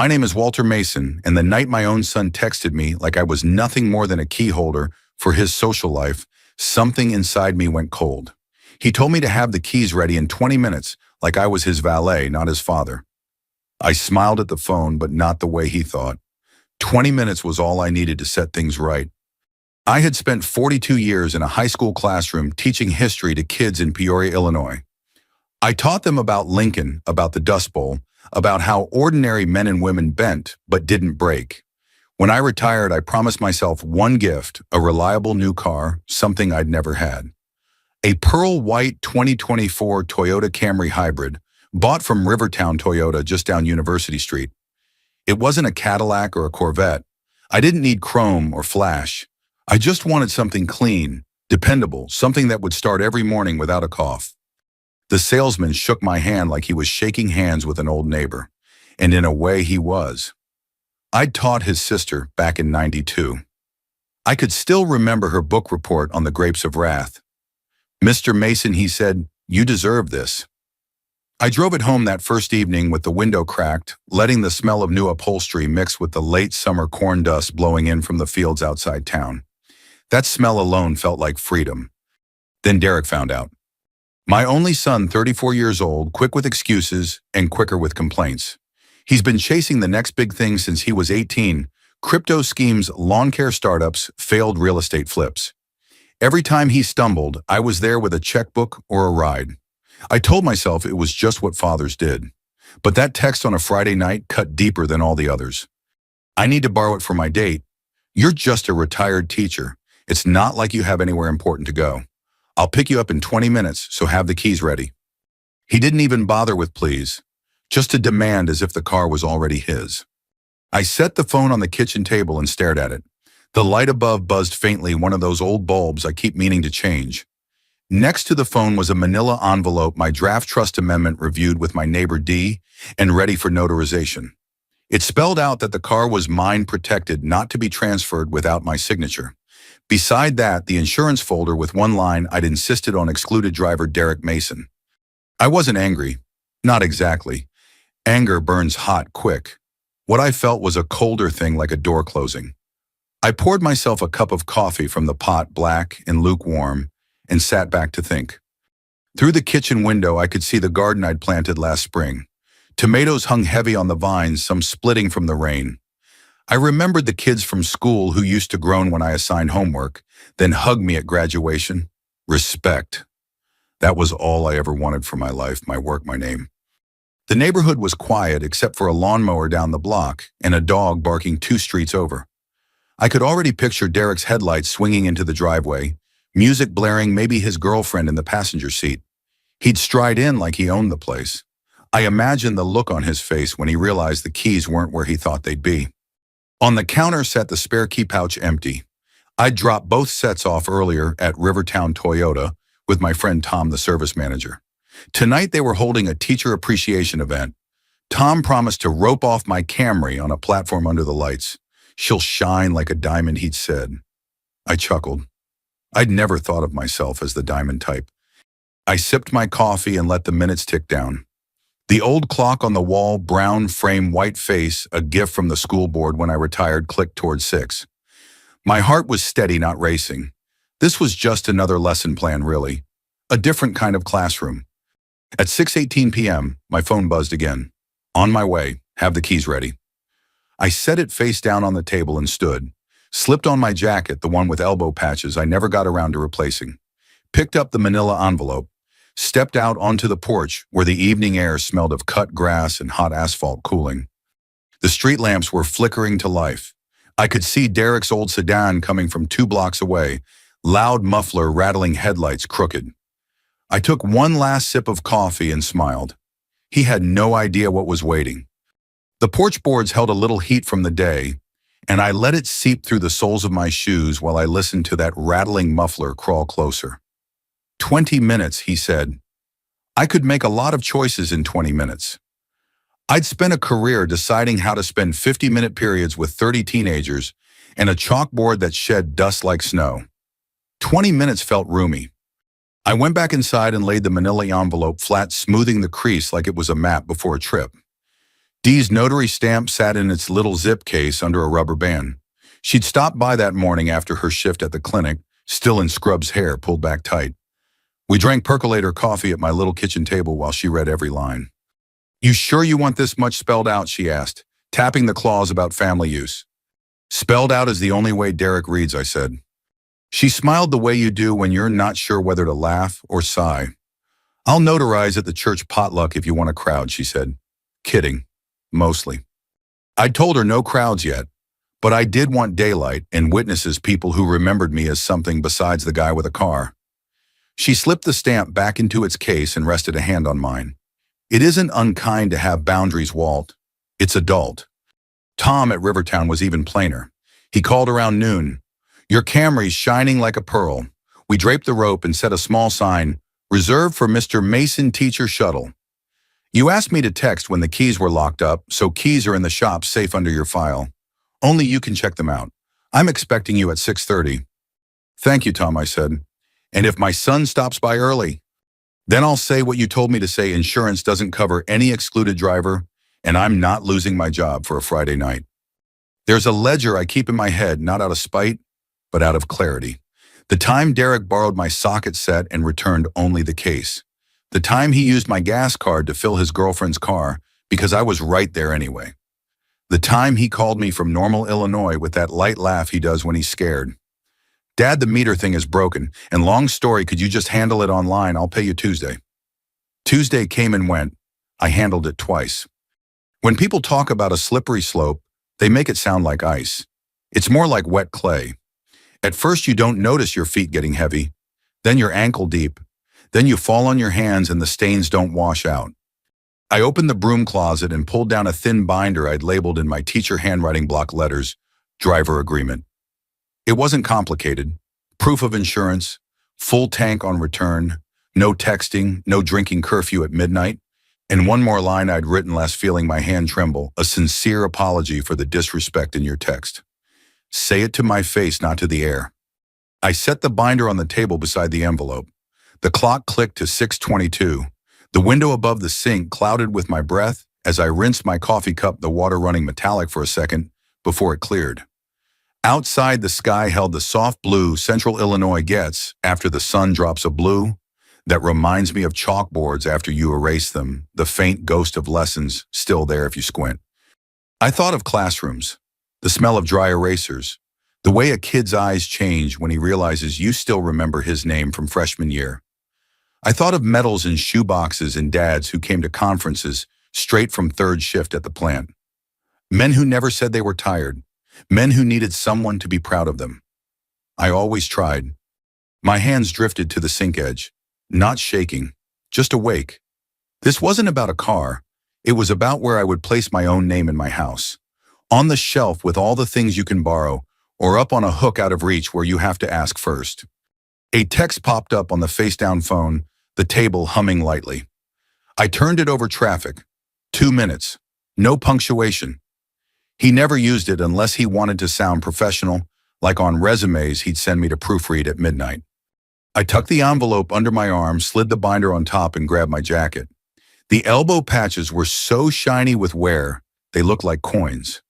My name is Walter Mason, and the night my own son texted me like I was nothing more than a key holder for his social life, something inside me went cold. He told me to have the keys ready in 20 minutes, like I was his valet, not his father. I smiled at the phone, but not the way he thought. 20 minutes was all I needed to set things right. I had spent 42 years in a high school classroom teaching history to kids in Peoria, Illinois. I taught them about Lincoln, about the Dust Bowl, about how ordinary men and women bent but didn't break. When I retired, I promised myself one gift, a reliable new car, something I'd never had. A pearl white 2024 Toyota Camry hybrid, bought from Rivertown Toyota just down University Street. It wasn't a Cadillac or a Corvette. I didn't need chrome or flash. I just wanted something clean, dependable, something that would start every morning without a cough. The salesman shook my hand like he was shaking hands with an old neighbor, and in a way he was. I'd taught his sister back in '92. I could still remember her book report on the grapes of wrath. "Mr. Mason," he said, "you deserve this." I drove it home that first evening with the window cracked, letting the smell of new upholstery mix with the late summer corn dust blowing in from the fields outside town. That smell alone felt like freedom. Then Derek found out. My only son, 34 years old, quick with excuses and quicker with complaints. He's been chasing the next big thing since he was 18, crypto schemes, lawn care startups, failed real estate flips. Every time he stumbled, I was there with a checkbook or a ride. I told myself it was just what fathers did. But that text on a Friday night cut deeper than all the others. "I need to borrow it for my date. You're just a retired teacher. It's not like you have anywhere important to go. I'll pick you up in 20 minutes, so have the keys ready." He didn't even bother with please, just a demand as if the car was already his. I set the phone on the kitchen table and stared at it. The light above buzzed faintly, one of those old bulbs I keep meaning to change. Next to the phone was a manila envelope, my draft trust amendment reviewed with my neighbor D and ready for notarization. It spelled out that the car was mine, protected, not to be transferred without my signature. Beside that, the insurance folder with one line I'd insisted on excluded driver Derek Mason. I wasn't angry. Not exactly. Anger burns hot quick. What I felt was a colder thing, like a door closing. I poured myself a cup of coffee from the pot, black and lukewarm, and sat back to think. Through the kitchen window, I could see the garden I'd planted last spring. Tomatoes hung heavy on the vines, some splitting from the rain. I remembered the kids from school who used to groan when I assigned homework, then hug me at graduation. Respect. That was all I ever wanted for my life, my work, my name. The neighborhood was quiet except for a lawnmower down the block and a dog barking 2 streets over. I could already picture Derek's headlights swinging into the driveway, music blaring, maybe his girlfriend in the passenger seat. He'd stride in like he owned the place. I imagined the look on his face when he realized the keys weren't where he thought they'd be. On the counter sat the spare key pouch empty. I'd dropped both sets off earlier at Rivertown Toyota with my friend Tom, the service manager. Tonight they were holding a teacher appreciation event. Tom promised to rope off my Camry on a platform under the lights. "She'll shine like a diamond," he'd said. I chuckled. I'd never thought of myself as the diamond type. I sipped my coffee and let the minutes tick down. The old clock on the wall, brown frame, white face, a gift from the school board when I retired, clicked towards 6. My heart was steady, not racing. This was just another lesson plan, really. A different kind of classroom. At 6:18 p.m., my phone buzzed again. "On my way. Have the keys ready." I set it face down on the table and stood. Slipped on my jacket, the one with elbow patches I never got around to replacing. Picked up the manila envelope. Stepped out onto the porch where the evening air smelled of cut grass and hot asphalt cooling. The street lamps were flickering to life. I could see Derek's old sedan coming from 2 blocks away, loud muffler rattling, headlights crooked. I took one last sip of coffee and smiled. He had no idea what was waiting. The porch boards held a little heat from the day, and I let it seep through the soles of my shoes while I listened to that rattling muffler crawl closer. 20 minutes, he said. I could make a lot of choices in 20 minutes. I'd spent a career deciding how to spend 50-minute periods with 30 teenagers and a chalkboard that shed dust like snow. 20 minutes felt roomy. I went back inside and laid the manila envelope flat, smoothing the crease like it was a map before a trip. Dee's notary stamp sat in its little zip case under a rubber band. She'd stopped by that morning after her shift at the clinic, still in Scrub's hair pulled back tight. We drank percolator coffee at my little kitchen table while she read every line. "You sure you want this much spelled out?" she asked, tapping the clause about family use. "Spelled out is the only way Derek reads," I said. She smiled the way you do when you're not sure whether to laugh or sigh. "I'll notarize at the church potluck if you want a crowd," she said. Kidding. Mostly. I'd told her no crowds yet, but I did want daylight and witnesses, people who remembered me as something besides the guy with a car. She slipped the stamp back into its case and rested a hand on mine. "It isn't unkind to have boundaries, Walt. It's adult." Tom at Rivertown was even plainer. He called around noon. "Your Camry's shining like a pearl." We draped the rope and set a small sign, "Reserved for Mr. Mason Teacher Shuttle." "You asked me to text when the keys were locked up, so keys are in the shop safe under your file. Only you can check them out. I'm expecting you at 6:30. "Thank you, Tom," I said. "And if my son stops by early, then I'll say what you told me to say. Insurance doesn't cover any excluded driver, and I'm not losing my job for a Friday night." There's a ledger I keep in my head, not out of spite, but out of clarity. The time Derek borrowed my socket set and returned only the case. The time he used my gas card to fill his girlfriend's car because I was right there anyway. The time he called me from Normal, Illinois with that light laugh he does when he's scared. "Dad, the meter thing is broken, and long story, could you just handle it online? I'll pay you Tuesday." Tuesday came and went. I handled it twice. When people talk about a slippery slope, they make it sound like ice. It's more like wet clay. At first you don't notice your feet getting heavy, then you're ankle deep, then you fall on your hands and the stains don't wash out. I opened the broom closet and pulled down a thin binder I'd labeled in my teacher handwriting block letters, "Driver Agreement." It wasn't complicated. Proof of insurance, full tank on return, no texting, no drinking curfew at midnight, and one more line I'd written last, feeling my hand tremble, "A sincere apology for the disrespect in your text. Say it to my face, not to the air." I set the binder on the table beside the envelope. The clock clicked to 6:22. The window above the sink clouded with my breath as I rinsed my coffee cup, the water running metallic for a second before it cleared. Outside, the sky held the soft blue Central Illinois gets after the sun drops, a blue that reminds me of chalkboards after you erase them, the faint ghost of lessons still there if you squint. I thought of classrooms, the smell of dry erasers, the way a kid's eyes change when he realizes you still remember his name from freshman year. I thought of medals in shoeboxes and dads who came to conferences straight from third shift at the plant. Men who never said they were tired. Men who needed someone to be proud of them. I always tried. My hands drifted to the sink edge, not shaking, just awake. This wasn't about a car. It was about where I would place my own name in my house. On the shelf with all the things you can borrow, or up on a hook out of reach where you have to ask first. A text popped up on the face-down phone, the table humming lightly. I turned it over. Traffic. 2 minutes. No punctuation. He never used it unless he wanted to sound professional, like on resumes he'd send me to proofread at midnight. I tucked the envelope under my arm, slid the binder on top, and grabbed my jacket. The elbow patches were so shiny with wear, they looked like coins.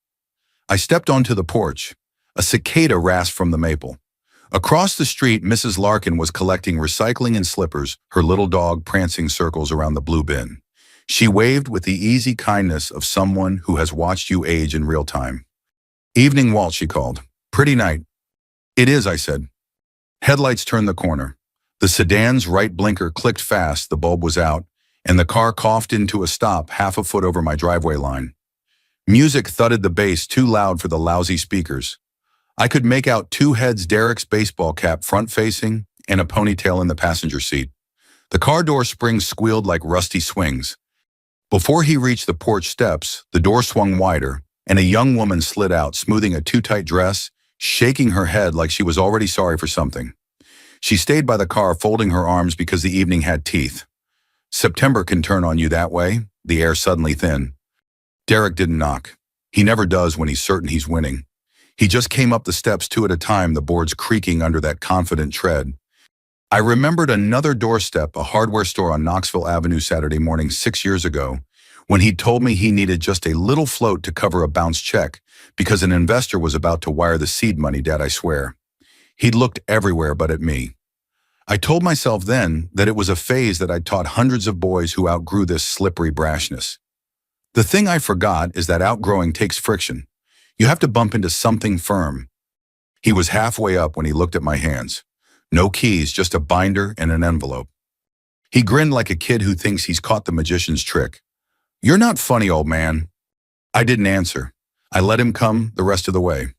I stepped onto the porch. A cicada rasped from the maple. Across the street, Mrs. Larkin was collecting recycling and slippers, her little dog prancing circles around the blue bin. She waved with the easy kindness of someone who has watched you age in real time. "Evening, Walt," she called. "Pretty night." "It is," I said. Headlights turned the corner. The sedan's right blinker clicked fast, the bulb was out, and the car coughed into a stop half a foot over my driveway line. Music thudded the bass too loud for the lousy speakers. I could make out 2 heads, Derek's baseball cap front-facing and a ponytail in the passenger seat. The car door springs squealed like rusty swings. Before he reached the porch steps, the door swung wider, and a young woman slid out, smoothing a too-tight dress, shaking her head like she was already sorry for something. She stayed by the car, folding her arms because the evening had teeth. September can turn on you that way, the air suddenly thin. Derek didn't knock. He never does when he's certain he's winning. He just came up the steps 2 at a time, the boards creaking under that confident tread. I remembered another doorstep, a hardware store on Knoxville Avenue, Saturday morning 6 years ago, when he told me he needed just a little float to cover a bounced check because an investor was about to wire the seed money, Dad, I swear. He'd looked everywhere but at me. I told myself then that it was a phase that I'd taught hundreds of boys who outgrew this slippery brashness. The thing I forgot is that outgrowing takes friction. You have to bump into something firm. He was halfway up when he looked at my hands. No keys, just a binder and an envelope. He grinned like a kid who thinks he's caught the magician's trick. "You're not funny, old man." I didn't answer. I let him come the rest of the way.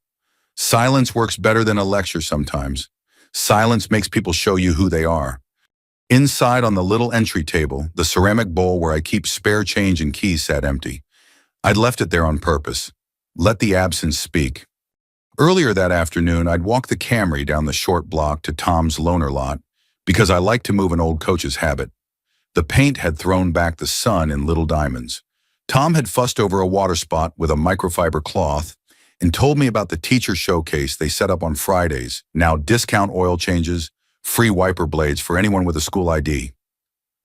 Silence works better than a lecture sometimes. Silence makes people show you who they are. Inside on the little entry table, the ceramic bowl where I keep spare change and keys sat empty. I'd left it there on purpose. Let the absence speak. Earlier that afternoon, I'd walked the Camry down the short block to Tom's loaner lot because I like to move an old coach's habit. The paint had thrown back the sun in little diamonds. Tom had fussed over a water spot with a microfiber cloth and told me about the teacher showcase they set up on Fridays, now discount oil changes, free wiper blades for anyone with a school ID.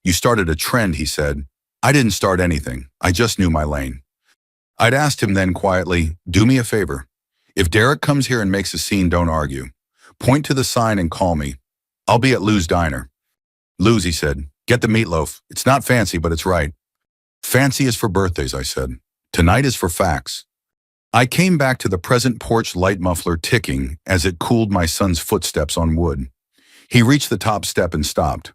"You started a trend," he said. I didn't start anything. I just knew my lane. I'd asked him then quietly, "Do me a favor. If Derek comes here and makes a scene, don't argue. Point to the sign and call me. I'll be at Lou's Diner." "Lou's," he said. "Get the meatloaf. It's not fancy, but it's right." "Fancy is for birthdays," I said. "Tonight is for facts." I came back to the present porch light muffler ticking as it cooled my son's footsteps on wood. He reached the top step and stopped.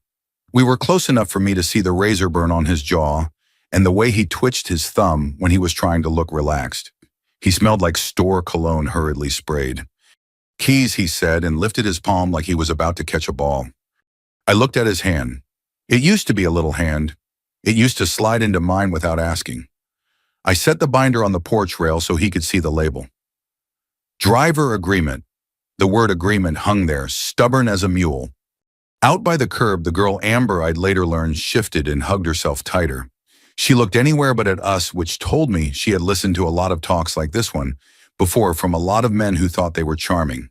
We were close enough for me to see the razor burn on his jaw and the way he twitched his thumb when he was trying to look relaxed. He smelled like store cologne hurriedly sprayed. "Keys," he said, and lifted his palm like he was about to catch a ball. I looked at his hand. It used to be a little hand. It used to slide into mine without asking. I set the binder on the porch rail so he could see the label. Driver agreement. The word agreement hung there, stubborn as a mule. Out by the curb, the girl Amber, I'd later learned, shifted and hugged herself tighter. She looked anywhere but at us, which told me she had listened to a lot of talks like this one before from a lot of men who thought they were charming.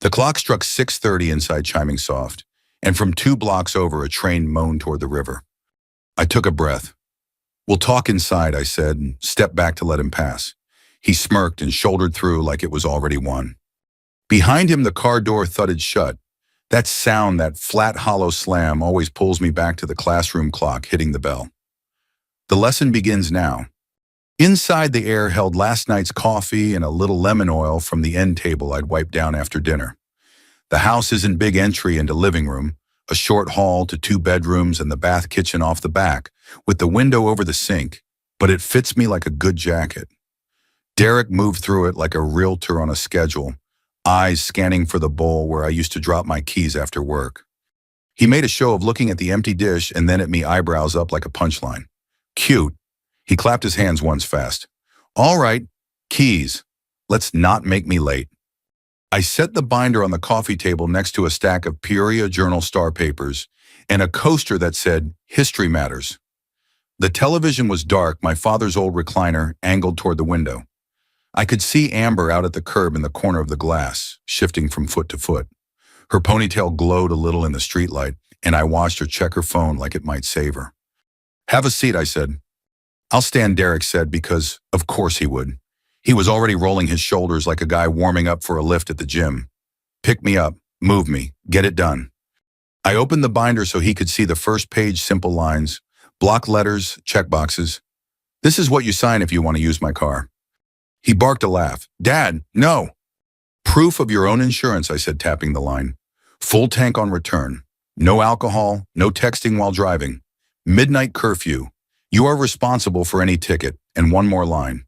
The clock struck 6:30 inside, chiming soft, and from 2 blocks over, a train moaned toward the river. I took a breath. "We'll talk inside," I said, and stepped back to let him pass. He smirked and shouldered through like it was already won. Behind him, the car door thudded shut. That sound, that flat, hollow slam, always pulls me back to the classroom clock hitting the bell. The lesson begins now. Inside, the air held last night's coffee and a little lemon oil from the end table I'd wiped down after dinner. The house isn't big entry into living room, a short hall to 2 bedrooms and the bath kitchen off the back, with the window over the sink, but it fits me like a good jacket. Derek moved through it like a realtor on a schedule, eyes scanning for the bowl where I used to drop my keys after work. He made a show of looking at the empty dish and then at me, eyebrows up like a punchline. "Cute." He clapped his hands once fast. "All right, keys. Let's not make me late." I set the binder on the coffee table next to a stack of Peoria Journal Star papers and a coaster that said, "History Matters." The television was dark, my father's old recliner angled toward the window. I could see Amber out at the curb in the corner of the glass, shifting from foot to foot. Her ponytail glowed a little in the streetlight, and I watched her check her phone like it might save her. "Have a seat," I said. "I'll stand," Derek said, because of course he would. He was already rolling his shoulders like a guy warming up for a lift at the gym. "Pick me up, move me, get it done." I opened the binder so he could see the first page, simple lines, block letters, check boxes. "This is what you sign if you want to use my car." He barked a laugh. "Dad, no." "Proof of your own insurance," I said, tapping the line. "Full tank on return. No alcohol, no texting while driving. Midnight curfew. You are responsible for any ticket." And one more line.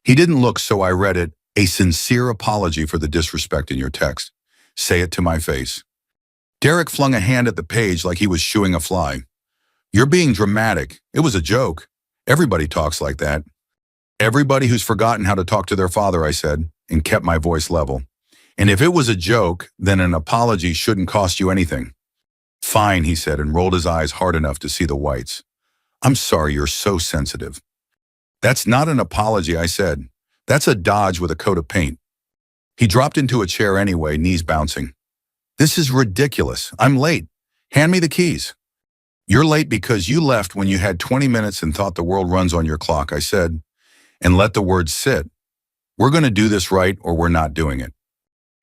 He didn't look, so I read it. "A sincere apology for the disrespect in your text. Say it to my face." Derek flung a hand at the page like he was shooing a fly. "You're being dramatic. It was a joke. Everybody talks like that." "Everybody who's forgotten how to talk to their father," I said, and kept my voice level. "And if it was a joke, then an apology shouldn't cost you anything." "Fine," he said, and rolled his eyes hard enough to see the whites. "I'm sorry you're so sensitive." "That's not an apology," I said. "That's a dodge with a coat of paint." He dropped into a chair anyway, knees bouncing. "This is ridiculous. I'm late. Hand me the keys." You're late because you left when you had 20 minutes and thought the world runs on your clock, I said, and let the words sit. We're going to do this right or we're not doing it.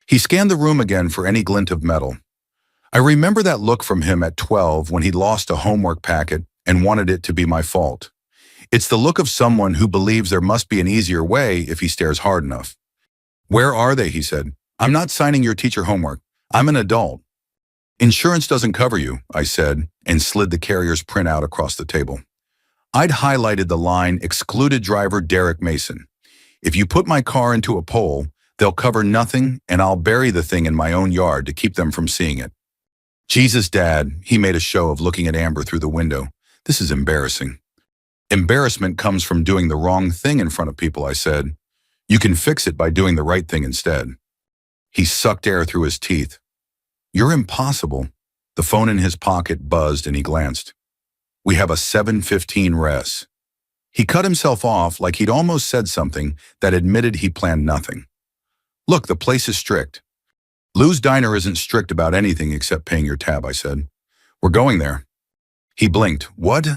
He scanned the room again for any glint of metal. I remember that look from him at 12 when he lost a homework packet and wanted it to be my fault. It's the look of someone who believes there must be an easier way if he stares hard enough. Where are they? He said. I'm not signing your teacher homework. I'm an adult. Insurance doesn't cover you, I said, and slid the carrier's printout across the table. I'd highlighted the line, Excluded Driver Derek Mason. If you put my car into a pole, they'll cover nothing and I'll bury the thing in my own yard to keep them from seeing it. Jesus, Dad, he made a show of looking at Amber through the window. This is embarrassing. Embarrassment comes from doing the wrong thing in front of people, I said. You can fix it by doing the right thing instead. He sucked air through his teeth. You're impossible. The phone in his pocket buzzed and he glanced. We have a 7:15 res. He cut himself off like he'd almost said something that admitted he planned nothing. Look, the place is strict. Lou's Diner isn't strict about anything except paying your tab, I said. We're going there. He blinked. What?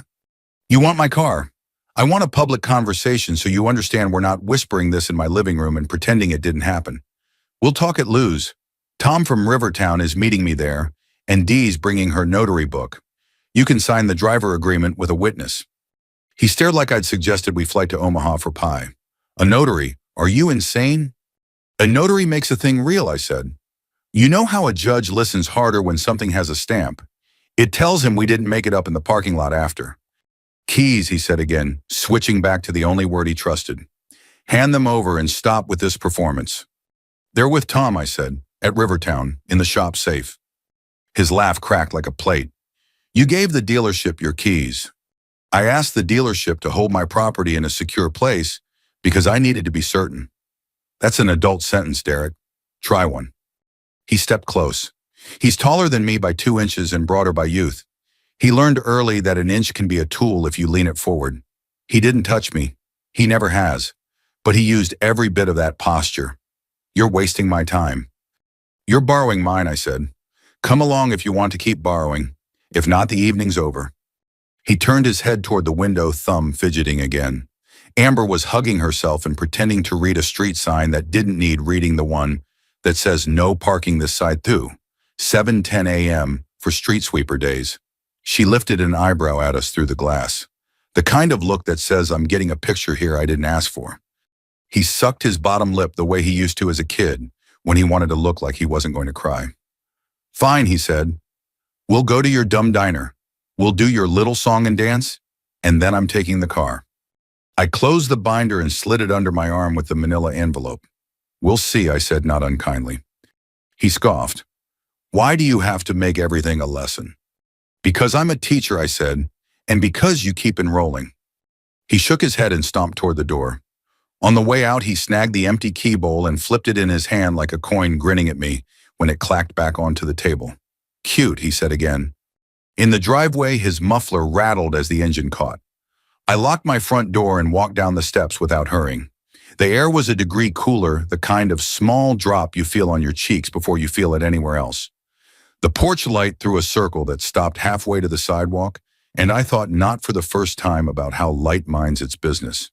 You want my car? I want a public conversation so you understand we're not whispering this in my living room and pretending it didn't happen. We'll talk at Lou's. Tom from Rivertown is meeting me there, and Dee's bringing her notary book. You can sign the driver agreement with a witness. He stared like I'd suggested we fly to Omaha for pie. A notary? Are you insane? A notary makes a thing real, I said. You know how a judge listens harder when something has a stamp? It tells him we didn't make it up in the parking lot after. Keys, he said again, switching back to the only word he trusted. Hand them over and stop with this performance. They're with Tom, I said, at Rivertown, in the shop safe. His laugh cracked like a plate. You gave the dealership your keys. I asked the dealership to hold my property in a secure place because I needed to be certain. That's an adult sentence, Derek. Try one. He stepped close. He's taller than me by 2 inches and broader by youth. He learned early that an inch can be a tool if you lean it forward. He didn't touch me. He never has. But he used every bit of that posture. You're wasting my time. You're borrowing mine, I said. Come along if you want to keep borrowing. If not, the evening's over. He turned his head toward the window, thumb fidgeting again. Amber was hugging herself and pretending to read a street sign that didn't need reading, the one that says no parking this side through, 7:10 a.m. for street sweeper days. She lifted an eyebrow at us through the glass. The kind of look that says I'm getting a picture here I didn't ask for. He sucked his bottom lip the way he used to as a kid when he wanted to look like he wasn't going to cry. Fine, he said. We'll go to your dumb diner. We'll do your little song and dance, and then I'm taking the car. I closed the binder and slid it under my arm with the manila envelope. We'll see, I said, not unkindly. He scoffed. Why do you have to make everything a lesson? Because I'm a teacher, I said, and because you keep enrolling. He shook his head and stomped toward the door. On the way out, he snagged the empty key bowl and flipped it in his hand like a coin, grinning at me when it clacked back onto the table. Cute, he said again. In the driveway, his muffler rattled as the engine caught. I locked my front door and walked down the steps without hurrying. The air was a degree cooler, the kind of small drop you feel on your cheeks before you feel it anywhere else. The porch light threw a circle that stopped halfway to the sidewalk, and I thought not for the first time about how light minds its business.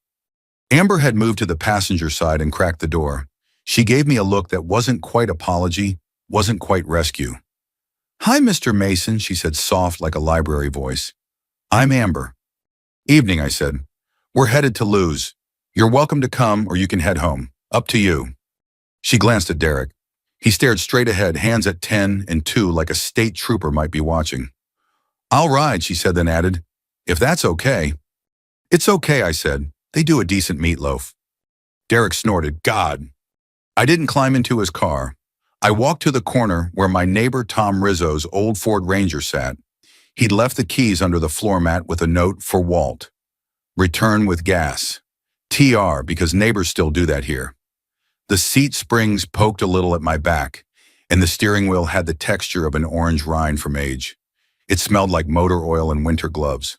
Amber had moved to the passenger side and cracked the door. She gave me a look that wasn't quite apology, wasn't quite rescue. Hi, Mr. Mason, she said, soft like a library voice. I'm Amber. Evening, I said. We're headed to Lou's. You're welcome to come or you can head home. Up to you. She glanced at Derek. He stared straight ahead, hands at 10 and 2 like a state trooper might be watching. I'll ride, she said, then added, if that's okay. It's okay, I said. They do a decent meatloaf. Derek snorted, God. I didn't climb into his car. I walked to the corner where my neighbor Tom Rizzo's old Ford Ranger sat. He'd left the keys under the floor mat with a note for Walt. Return with gas. TR, because neighbors still do that here. The seat springs poked a little at my back, and the steering wheel had the texture of an orange rind from age. It smelled like motor oil and winter gloves.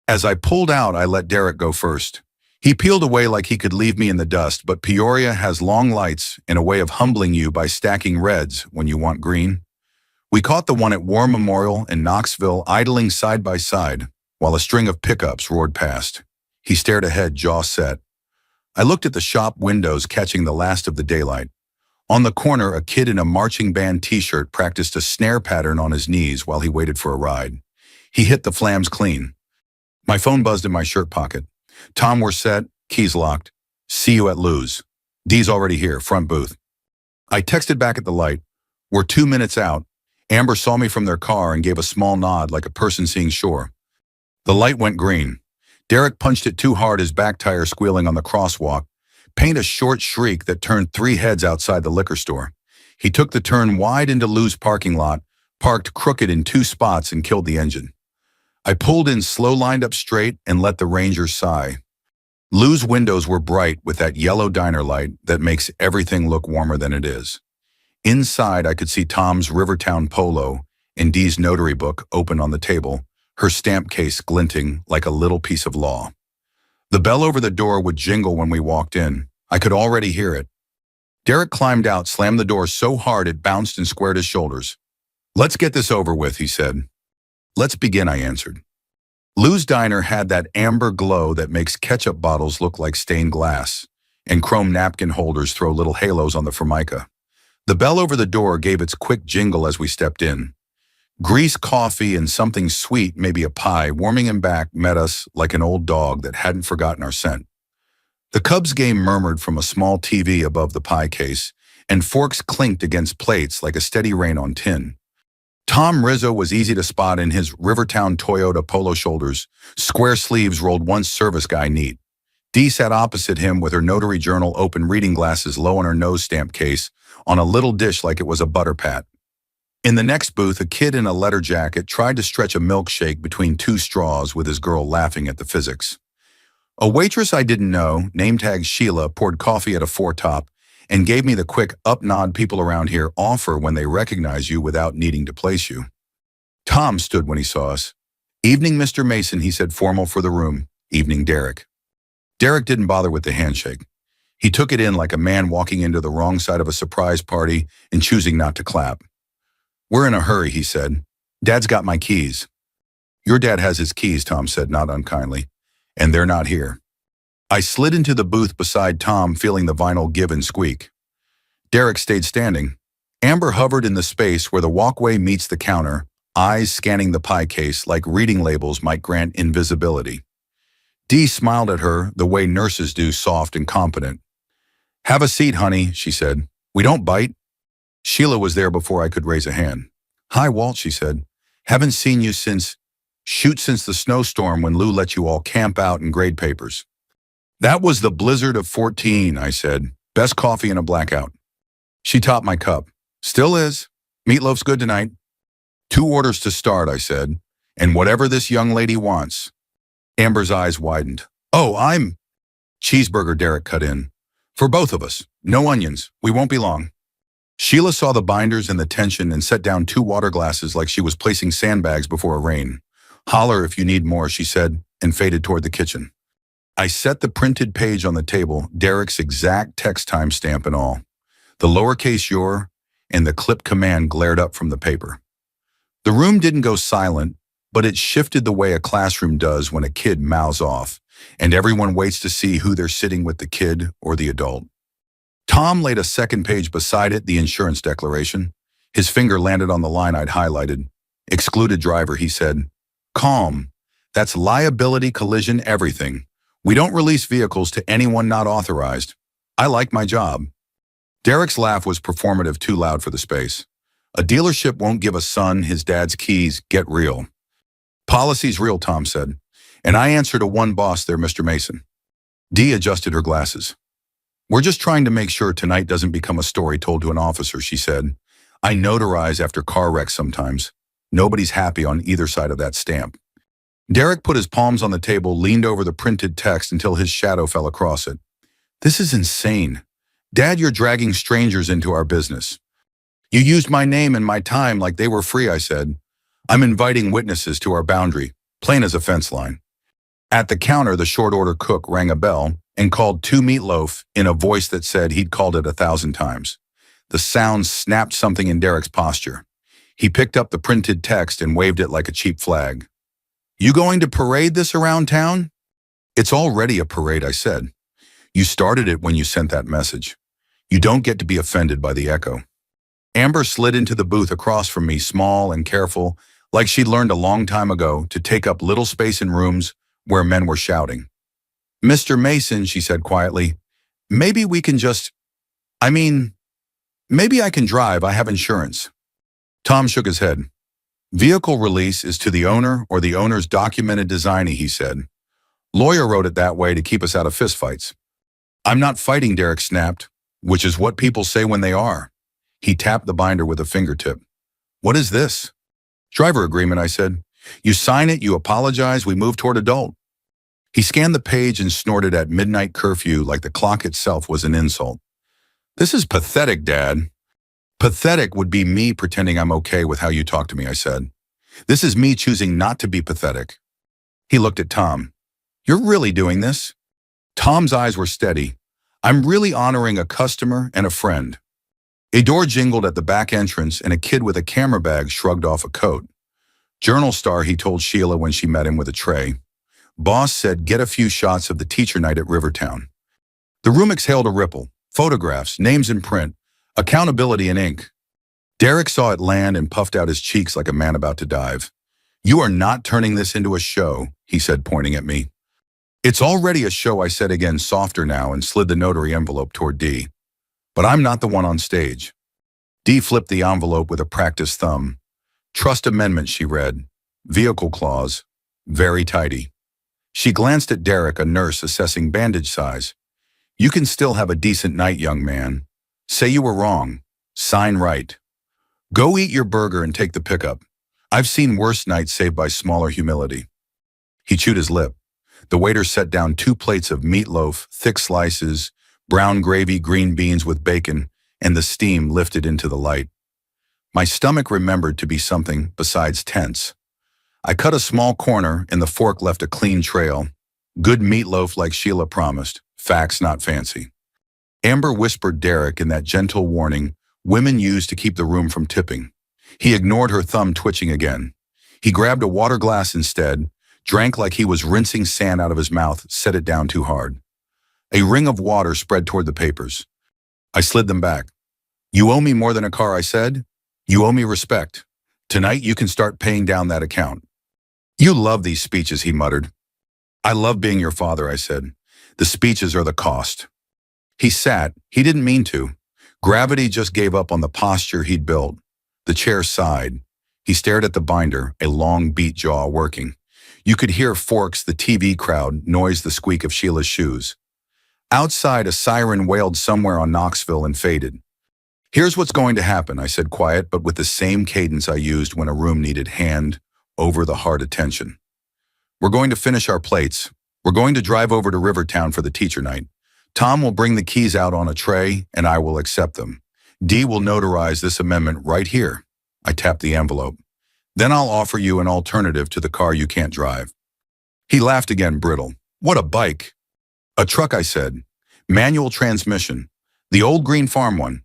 As I pulled out, I let Derek go first. He peeled away like he could leave me in the dust, but Peoria has long lights and a way of humbling you by stacking reds when you want green. We caught the one at War Memorial and Knoxville idling side by side while a string of pickups roared past. He stared ahead, jaw set. I looked at the shop windows, catching the last of the daylight. On the corner, a kid in a marching band t-shirt practiced a snare pattern on his knees while he waited for a ride. He hit the flams clean. My phone buzzed in my shirt pocket. Tom, we're set. Keys locked. See you at Lou's. Dee's already here, front booth. I texted back at the light. We're 2 minutes out. Amber saw me from their car and gave a small nod like a person seeing shore. The light went green. Derek punched it too hard, his back tire squealing on the crosswalk, pained a short shriek that turned 3 heads outside the liquor store. He took the turn wide into Lou's parking lot, parked crooked in 2 spots, and killed the engine. I pulled in slow, lined up straight, and let the Ranger sigh. Lou's windows were bright with that yellow diner light that makes everything look warmer than it is. Inside, I could see Tom's Rivertown polo and Dee's notary book open on the table, her stamp case glinting like a little piece of law. The bell over the door would jingle when we walked in. I could already hear it. Derek climbed out, slammed the door so hard it bounced and squared his shoulders. "Let's get this over with," he said. "Let's begin," I answered. Lou's Diner had that amber glow that makes ketchup bottles look like stained glass, and chrome napkin holders throw little halos on the formica. The bell over the door gave its quick jingle as we stepped in. Grease, coffee, and something sweet, maybe a pie, warming him back, met us like an old dog that hadn't forgotten our scent. The Cubs game murmured from a small TV above the pie case, and forks clinked against plates like a steady rain on tin. Tom Rizzo was easy to spot in his Rivertown Toyota polo shoulders, square sleeves rolled once service guy neat. Dee sat opposite him with her notary journal open, reading glasses low on her nose stamp case, on a little dish like it was a butter pat. In the next booth, a kid in a leather jacket tried to stretch a milkshake between 2 straws with his girl laughing at the physics. A waitress I didn't know, name tag Sheila, poured coffee at a 4-top and gave me the quick up nod people around here offer when they recognize you without needing to place you. Tom stood when he saw us. "Evening, Mr. Mason," he said, formal for the room. "Evening, Derek." Derek didn't bother with the handshake. He took it in like a man walking into the wrong side of a surprise party and choosing not to clap. "We're in a hurry," he said. "Dad's got my keys." "Your dad has his keys," Tom said, not unkindly, "and they're not here." I slid into the booth beside Tom, feeling the vinyl give and squeak. Derek stayed standing. Amber hovered in the space where the walkway meets the counter, eyes scanning the pie case like reading labels might grant invisibility. Dee smiled at her the way nurses do, soft and competent. "Have a seat, honey," she said. "We don't bite." Sheila was there before I could raise a hand. "Hi, Walt," she said. "Haven't seen you since the snowstorm when Lou let you all camp out and grade papers." "That was the blizzard of 14, I said. "Best coffee in a blackout." She topped my cup. "Still is. Meatloaf's good tonight." "2 orders to start," I said. "And whatever this young lady wants." Amber's eyes widened. "Oh, I'm—" "Cheeseburger," Derek cut in. "For both of us. No onions. We won't be long." Sheila saw the binders and the tension and set down 2 water glasses like she was placing sandbags before a rain. "Holler if you need more," she said, and faded toward the kitchen. I set the printed page on the table, Derek's exact text timestamp and all. The lowercase your and the clip command glared up from the paper. The room didn't go silent, but it shifted the way a classroom does when a kid mouths off, and everyone waits to see who they're sitting with, the kid or the adult. Tom laid a second page beside it, the insurance declaration. His finger landed on the line I'd highlighted. "Excluded driver," he said. "Calm. That's liability, collision, everything. We don't release vehicles to anyone not authorized. I like my job." Derek's laugh was performative, too loud for the space. "A dealership won't give a son his dad's keys. Get real." "Policy's real," Tom said. "And I answer to one boss there, Mr. Mason." Dee adjusted her glasses. "We're just trying to make sure tonight doesn't become a story told to an officer," she said. "I notarize after car wrecks sometimes. Nobody's happy on either side of that stamp." Derek put his palms on the table, leaned over the printed text until his shadow fell across it. "This is insane. Dad, you're dragging strangers into our business." "You used my name and my time like they were free," I said. "I'm inviting witnesses to our boundary, plain as a fence line." At the counter, the short order cook rang a bell and called 2 meatloaf in a voice that said he'd called it 1,000 times. The sound snapped something in Derek's posture. He picked up the printed text and waved it like a cheap flag. You going to parade this around town? It's already a parade, I said. You started it when you sent that message. You don't get to be offended by the echo. Amber slid into the booth across from me, small and careful, like she'd learned a long time ago to take up little space in rooms where men were shouting. Mr. Mason, she said quietly, maybe we can maybe I can drive, I have insurance. Tom shook his head. Vehicle release is to the owner or the owner's documented designee, he said. Lawyer wrote it that way to keep us out of fistfights. I'm not fighting, Derek snapped, which is what people say when they are. He tapped the binder with a fingertip. What is this? Driver agreement, I said. You sign it, you apologize, we move toward adult. He scanned the page and snorted at midnight curfew like the clock itself was an insult. This is pathetic, Dad. Pathetic would be me pretending I'm okay with how you talk to me, I said. This is me choosing not to be pathetic. He looked at Tom. You're really doing this? Tom's eyes were steady. I'm really honoring a customer and a friend. A door jingled at the back entrance and a kid with a camera bag shrugged off a coat. Journal star, he told Sheila when she met him with a tray. Boss said get a few shots of the teacher night at Rivertown. The room exhaled a ripple. Photographs, names in print, accountability in ink. Derek saw it land and puffed out his cheeks like a man about to dive. You are not turning this into a show, he said, pointing at me. It's already a show, I said again, softer now, and slid the notary envelope toward Dee. But I'm not the one on stage. Dee flipped the envelope with a practiced thumb. Trust amendment, she read. Vehicle clause. Very tidy. She glanced at Derek, a nurse assessing bandage size. You can still have a decent night, young man. Say you were wrong. Sign right. Go eat your burger and take the pickup. I've seen worse nights saved by smaller humility. He chewed his lip. The waiter set down 2 plates of meatloaf, thick slices, brown gravy, green beans with bacon, and the steam lifted into the light. My stomach remembered to be something besides tense. I cut a small corner and the fork left a clean trail. Good meatloaf like Sheila promised. Facts, not fancy. Amber whispered Derek in that gentle warning women use to keep the room from tipping. He ignored her thumb twitching again. He grabbed a water glass instead, drank like he was rinsing sand out of his mouth, set it down too hard. A ring of water spread toward the papers. I slid them back. You owe me more than a car, I said. You owe me respect. Tonight you can start paying down that account. You love these speeches, he muttered. I love being your father, I said. The speeches are the cost. He sat. He didn't mean to. Gravity just gave up on the posture he'd built. The chair sighed. He stared at the binder, a long beat jaw working. You could hear Forks, the TV crowd, noise the squeak of Sheila's shoes. Outside, a siren wailed somewhere on Knoxville and faded. Here's what's going to happen, I said quiet, but with the same cadence I used when a room needed hand over the heart attention. We're going to finish our plates. We're going to drive over to Rivertown for the teacher night. Tom will bring the keys out on a tray, and I will accept them. Dee will notarize this amendment right here. I tapped the envelope. Then I'll offer you an alternative to the car you can't drive. He laughed again, brittle. What a bike. A truck, I said. Manual transmission. The old green farm one.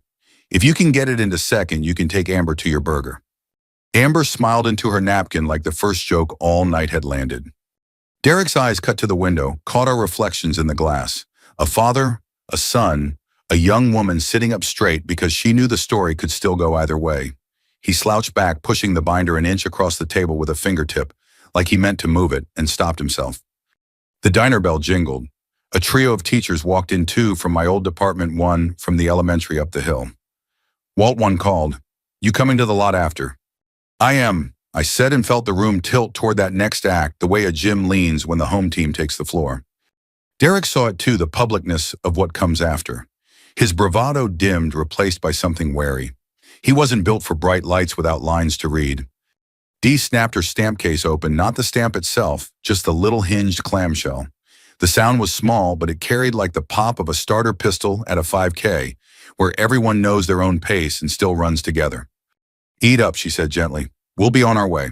If you can get it into second, you can take Amber to your burger. Amber smiled into her napkin like the first joke all night had landed. Derek's eyes cut to the window, caught our reflections in the glass. A father, a son, a young woman sitting up straight because she knew the story could still go either way. He slouched back, pushing the binder an inch across the table with a fingertip, like he meant to move it, and stopped himself. The diner bell jingled. A trio of teachers walked in, 2 from my old department, 1 from the elementary up the hill. Walt 1 called, "You coming to the lot after?" "I am," I said, and felt the room tilt toward that next act, the way a gym leans when the home team takes the floor. Derek saw it too, the publicness of what comes after. His bravado dimmed, replaced by something wary. He wasn't built for bright lights without lines to read. Dee snapped her stamp case open, not the stamp itself, just the little hinged clamshell. The sound was small, but it carried like the pop of a starter pistol at a 5K, where everyone knows their own pace and still runs together. "Eat up," she said gently. "We'll be on our way."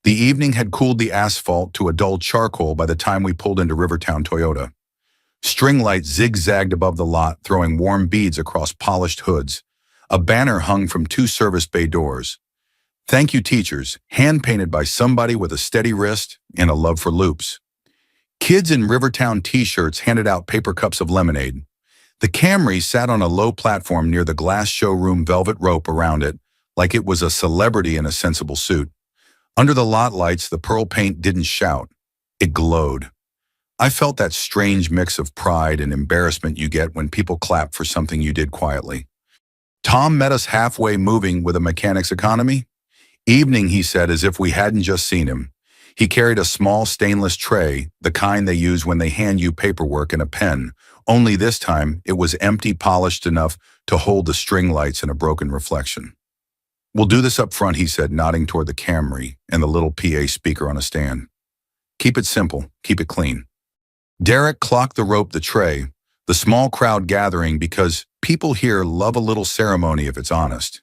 The evening had cooled the asphalt to a dull charcoal by the time we pulled into Rivertown Toyota. String lights zigzagged above the lot, throwing warm beads across polished hoods. A banner hung from 2 service bay doors. Thank you, teachers, hand-painted by somebody with a steady wrist and a love for loops. Kids in Rivertown t-shirts handed out paper cups of lemonade. The Camry sat on a low platform near the glass showroom, velvet rope around it, like it was a celebrity in a sensible suit. Under the lot lights, the pearl paint didn't shout. It glowed. I felt that strange mix of pride and embarrassment you get when people clap for something you did quietly. Tom met us halfway, moving with a mechanic's economy. Evening, he said, as if we hadn't just seen him. He carried a small stainless tray, the kind they use when they hand you paperwork and a pen, only this time it was empty, polished enough to hold the string lights and a broken reflection. We'll do this up front, he said, nodding toward the Camry and the little PA speaker on a stand. Keep it simple, keep it clean. Derek clocked the rope, the tray, the small crowd gathering because people here love a little ceremony if it's honest.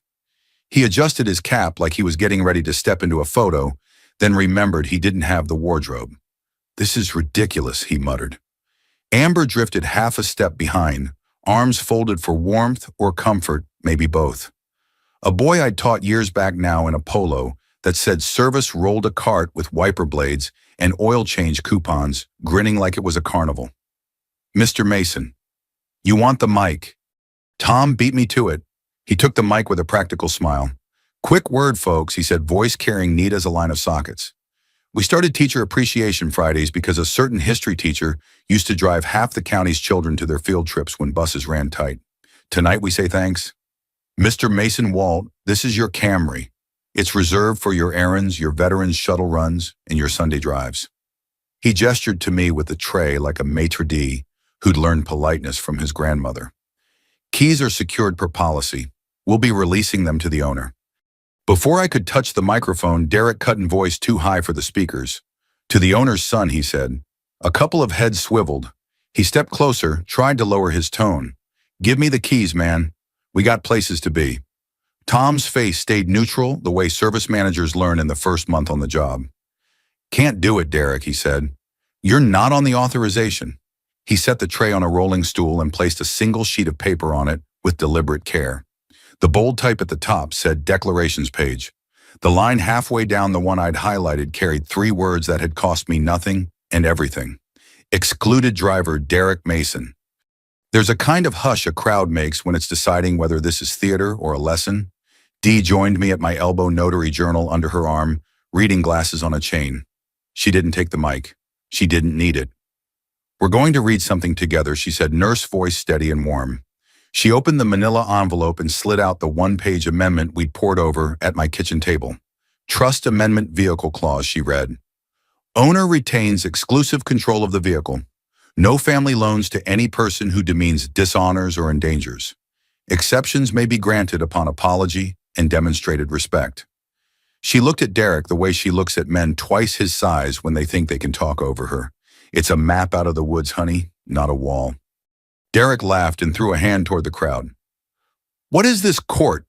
He adjusted his cap like he was getting ready to step into a photo, then remembered he didn't have the wardrobe. This is ridiculous, he muttered. Amber drifted half a step behind, arms folded for warmth or comfort, maybe both. A boy I'd taught years back now in a polo that said service rolled a cart with wiper blades and oil change coupons, grinning like it was a carnival. Mr. Mason, you want the mic? Tom beat me to it. He took the mic with a practical smile. Quick word, folks, he said, voice carrying neat as a line of sockets. We started Teacher Appreciation Fridays because a certain history teacher used to drive half the county's children to their field trips when buses ran tight. Tonight we say thanks. Mr. Mason Walt, this is your Camry. It's reserved for your errands, your veterans' shuttle runs, and your Sunday drives. He gestured to me with the tray like a maitre d' who'd learned politeness from his grandmother. Keys are secured per policy. We'll be releasing them to the owner. Before I could touch the microphone, Derek cut in voice too high for the speakers. To the owner's son, he said. A couple of heads swiveled. He stepped closer, tried to lower his tone. Give me the keys, man. We got places to be. Tom's face stayed neutral, the way service managers learn in the first month on the job. Can't do it, Derek, he said. You're not on the authorization. He set the tray on a rolling stool and placed a single sheet of paper on it with deliberate care. The bold type at the top said Declarations Page. The line halfway down, the one I'd highlighted, carried 3 words that had cost me nothing and everything. Excluded Driver, Derek Mason. There's a kind of hush a crowd makes when it's deciding whether this is theater or a lesson. Dee joined me at my elbow, notary journal under her arm, reading glasses on a chain. She didn't take the mic. She didn't need it. We're going to read something together, she said, nurse voice steady and warm. She opened the manila envelope and slid out the 1-page amendment we'd poured over at my kitchen table. Trust Amendment Vehicle Clause, she read. Owner retains exclusive control of the vehicle. No family loans to any person who demeans, dishonors, or endangers. Exceptions may be granted upon apology and demonstrated respect. She looked at Derek the way she looks at men twice his size when they think they can talk over her. It's a map out of the woods, honey, not a wall. Derek laughed and threw a hand toward the crowd. What is this court?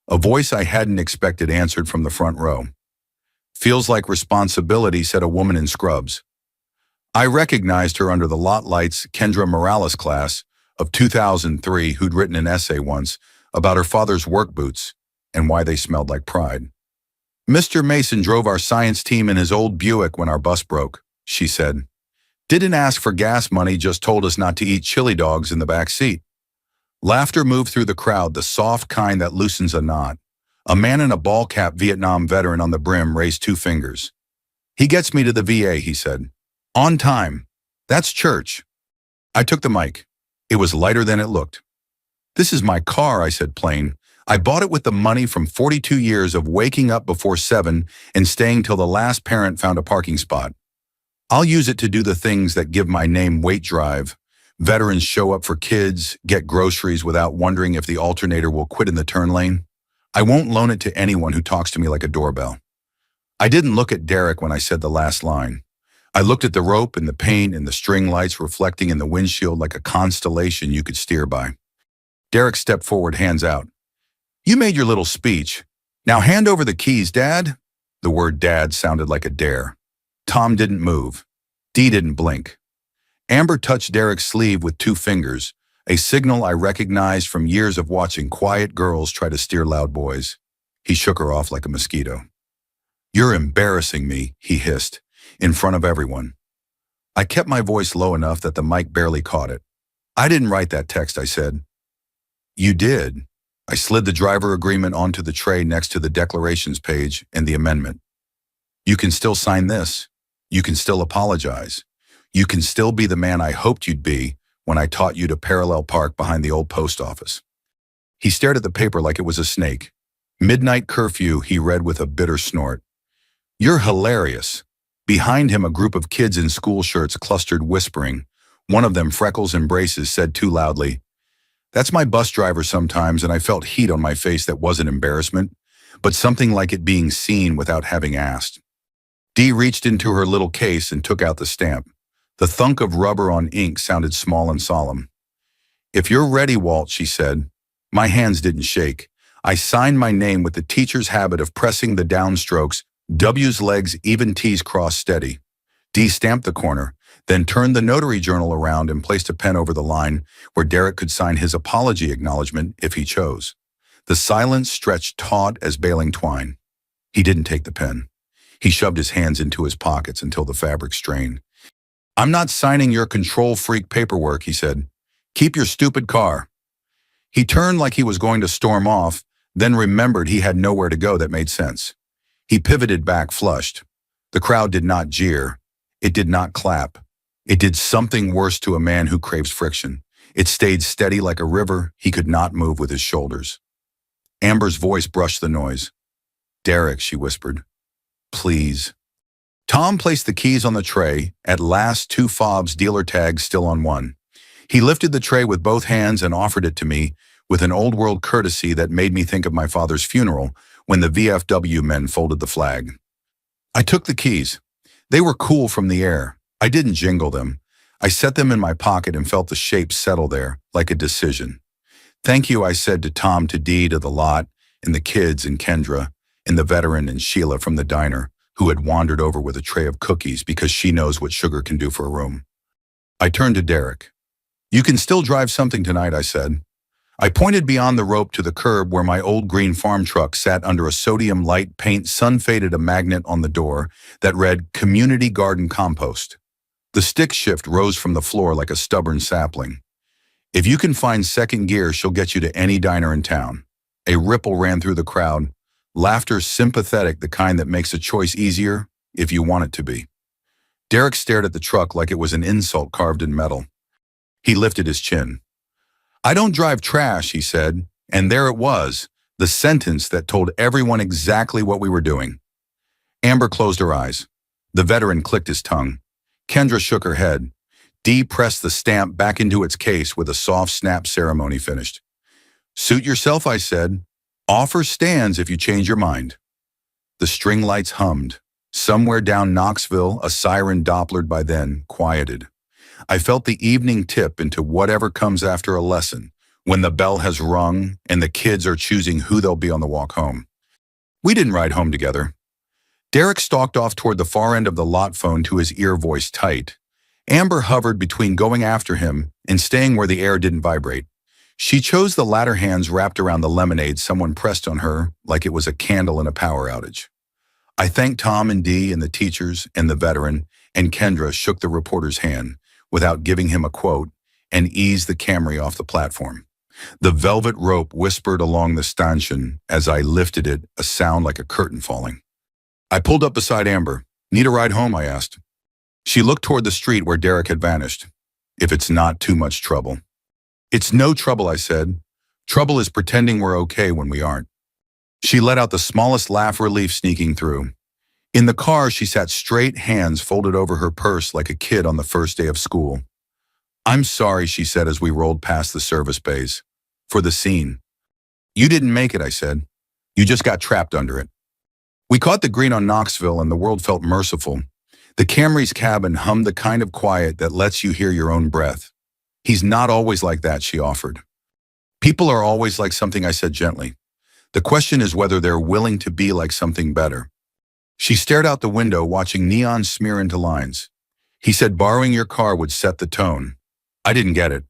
A voice I hadn't expected answered from the front row. Feels like responsibility, said a woman in scrubs. I recognized her under the lot lights Kendra Morales class of 2003 who'd written an essay once about her father's work boots and why they smelled like pride. Mr. Mason drove our science team in his old Buick when our bus broke, she said. Didn't ask for gas money, just told us not to eat chili dogs in the back seat. Laughter moved through the crowd, the soft kind that loosens a knot. A man in a ball cap Vietnam veteran on the brim raised 2 fingers. He gets me to the VA, he said. On time. That's church. I took the mic. It was lighter than it looked. This is my car, I said plain. I bought it with the money from 42 years of waking up before 7 and staying till the last parent found a parking spot. I'll use it to do the things that give my name weight drive. Veterans show up for kids, get groceries without wondering if the alternator will quit in the turn lane. I won't loan it to anyone who talks to me like a doorbell. I didn't look at Derek when I said the last line. I looked at the rope and the paint and the string lights reflecting in the windshield like a constellation you could steer by. Derek stepped forward, hands out. You made your little speech. Now hand over the keys, Dad. The word Dad sounded like a dare. Tom didn't move. Dee didn't blink. Amber touched Derek's sleeve with 2 fingers, a signal I recognized from years of watching quiet girls try to steer loud boys. He shook her off like a mosquito. "You're embarrassing me," he hissed, in front of everyone. I kept my voice low enough that the mic barely caught it. "I didn't write that text," I said. "You did." I slid the driver agreement onto the tray next to the declarations page and the amendment. "You can still sign this. You can still apologize. You can still be the man I hoped you'd be when I taught you to parallel park behind the old post office." He stared at the paper like it was a snake. "Midnight curfew," he read with a bitter snort. "You're hilarious." Behind him, a group of kids in school shirts clustered, whispering. One of them, freckles and braces, said too loudly, "That's my bus driver sometimes," and I felt heat on my face that wasn't embarrassment, but something like it being seen without having asked. Dee reached into her little case and took out the stamp. The thunk of rubber on ink sounded small and solemn. "If you're ready, Walt," she said. My hands didn't shake. I signed my name with the teacher's habit of pressing the downstrokes, W's legs, even T's crossed steady. Dee stamped the corner, then turned the notary journal around and placed a pen over the line where Derek could sign his apology acknowledgement if he chose. The silence stretched taut as baling twine. He didn't take the pen. He shoved his hands into his pockets until the fabric strained. "I'm not signing your control freak paperwork," he said. "Keep your stupid car." He turned like he was going to storm off, then remembered he had nowhere to go that made sense. He pivoted back, flushed. The crowd did not jeer. It did not clap. It did something worse to a man who craves friction. It stayed steady like a river. He could not move with his shoulders. Amber's voice brushed the noise. "Derek," she whispered. "Please." Tom placed the keys on the tray, at last 2 fobs dealer tags still on one. He lifted the tray with both hands and offered it to me with an old-world courtesy that made me think of my father's funeral when the VFW men folded the flag. I took the keys. They were cool from the air. I didn't jingle them. I set them in my pocket and felt the shape settle there, like a decision. "Thank you," I said to Tom, to Dee, to the lot, and the kids, and Kendra, and the veteran, and Sheila from the diner, who had wandered over with a tray of cookies because she knows what sugar can do for a room. I turned to Derek. "You can still drive something tonight," I said. I pointed beyond the rope to the curb where my old green farm truck sat under a sodium light paint sun-faded a magnet on the door that read Community Garden Compost. The stick shift rose from the floor like a stubborn sapling. "If you can find second gear, she'll get you to any diner in town." A ripple ran through the crowd, laughter sympathetic, the kind that makes a choice easier if you want it to be. Derek stared at the truck like it was an insult carved in metal. He lifted his chin. "I don't drive trash," he said, and there it was, the sentence that told everyone exactly what we were doing. Amber closed her eyes. The veteran clicked his tongue. Kendra shook her head. Dee pressed the stamp back into its case with a soft snap. Ceremony finished. "Suit yourself," I said. "Offer stands if you change your mind." The string lights hummed. Somewhere down Knoxville, a siren Dopplered by then, quieted. I felt the evening tip into whatever comes after a lesson, when the bell has rung and the kids are choosing who they'll be on the walk home. We didn't ride home together. Derek stalked off toward the far end of the lot, phone to his ear, voice tight. Amber hovered between going after him and staying where the air didn't vibrate. She chose the latter, hands wrapped around the lemonade someone pressed on her like it was a candle in a power outage. I thanked Tom and Dee and the teachers and the veteran, and Kendra shook the reporter's hand without giving him a quote and eased the Camry off the platform. The velvet rope whispered along the stanchion as I lifted it, a sound like a curtain falling. I pulled up beside Amber. "Need a ride home?" I asked. She looked toward the street where Derek had vanished. "If it's not too much trouble." "It's no trouble," I said. "Trouble is pretending we're okay when we aren't." She let out the smallest laugh, relief sneaking through. In the car, she sat straight, hands folded over her purse like a kid on the first day of school. "I'm sorry," she said as we rolled past the service bays. "For the scene." "You didn't make it," I said. "You just got trapped under it." We caught the green on Knoxville and the world felt merciful. The Camry's cabin hummed the kind of quiet that lets you hear your own breath. "He's not always like that," she offered. "People are always like something," I said gently. "The question is whether they're willing to be like something better." She stared out the window, watching neon smear into lines. "He said borrowing your car would set the tone." I didn't get it.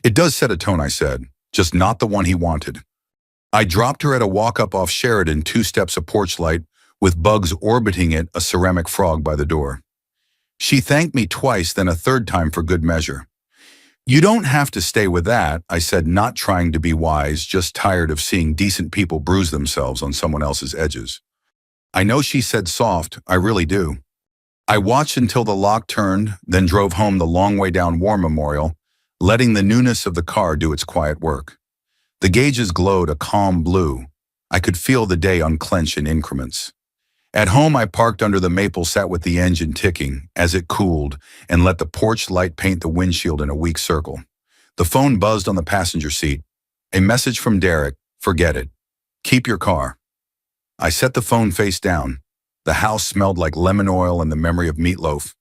"It does set a tone," I said, "just not the one he wanted." I dropped her at a walk-up off Sheridan, 2 steps of porch light, with bugs orbiting it, a ceramic frog by the door. She thanked me twice, then a third time for good measure. You don't have to stay with that, I said, not trying to be wise, just tired of seeing decent people bruise themselves on someone else's edges. I know, she said soft, I really do. I watched until the lock turned, then drove home the long way down War Memorial, letting the newness of the car do its quiet work. The gauges glowed a calm blue. I could feel the day unclench in increments. At home, I parked under the maple, sat with the engine ticking as it cooled, and let the porch light paint the windshield in a weak circle. The phone buzzed on the passenger seat. A message from Derek. Forget it. Keep your car. I set the phone face down. The house smelled like lemon oil and the memory of meatloaf.